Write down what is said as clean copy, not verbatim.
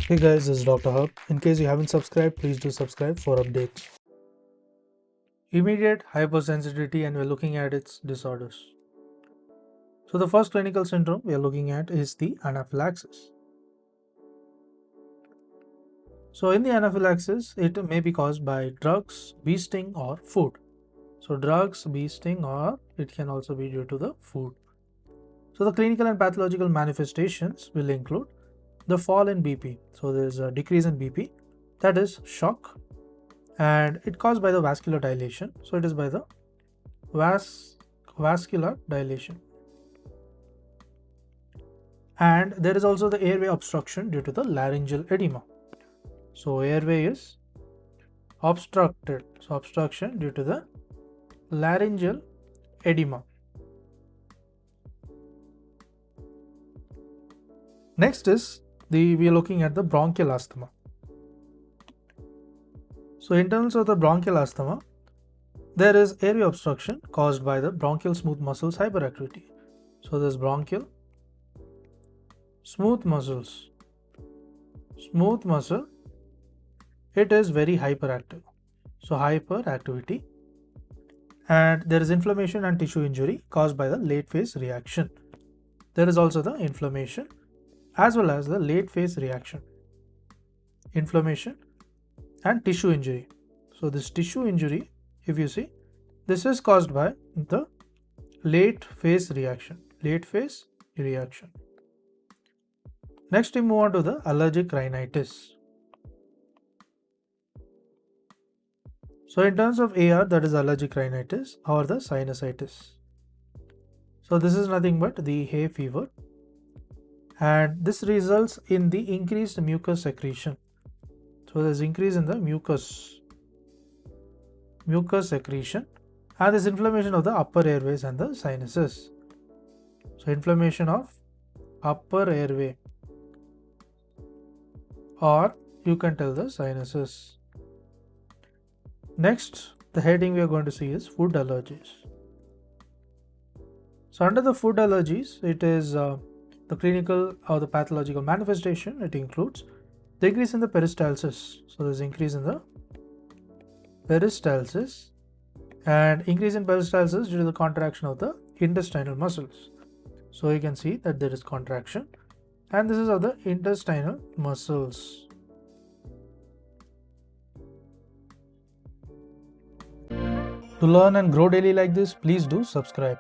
Hey guys, this is Dr. Hub. In case you haven't subscribed, please do subscribe for updates. Immediate hypersensitivity, and we're looking at its disorders. So the first clinical syndrome we are looking at is the anaphylaxis. So in the anaphylaxis, it may be caused by drugs, bee sting, or food. So drugs, bee sting, or it can also be due to the food. So the clinical and pathological manifestations will include the fall in BP. So there's a decrease in BP, that is shock, and it caused by the vascular dilation. So it is by the vascular dilation. And there is also the airway obstruction due to the laryngeal edema. So airway is obstructed. So obstruction due to the laryngeal edema. Next is we are looking at the bronchial asthma. So in terms of the bronchial asthma, there is airway obstruction caused by the bronchial smooth muscles hyperactivity. So there's bronchial smooth muscles. Smooth muscle, it is very hyperactive. So hyperactivity, and there is inflammation and tissue injury caused by the late phase reaction. There is also the inflammation as well as the late phase reaction. Inflammation and tissue injury. So this tissue injury, if you see, this is caused by the late phase reaction. Late phase reaction. Next we move on to the allergic rhinitis. So in terms of AR, that is allergic rhinitis or the sinusitis. So this is nothing but the hay fever, and this results in the increased mucus secretion. So there's increase in the mucus secretion, and there's inflammation of the upper airways and the sinuses. So inflammation of upper airway, or you can tell the sinuses. Next, the heading we are going to see is food allergies. So under the food allergies, it is the clinical or the pathological manifestation. It includes the increase in the peristalsis. So there's increase in the peristalsis, and increase in peristalsis due to the contraction of the intestinal muscles. So you can see that there is contraction, and this is of the intestinal muscles. To learn and grow daily like this, please do subscribe.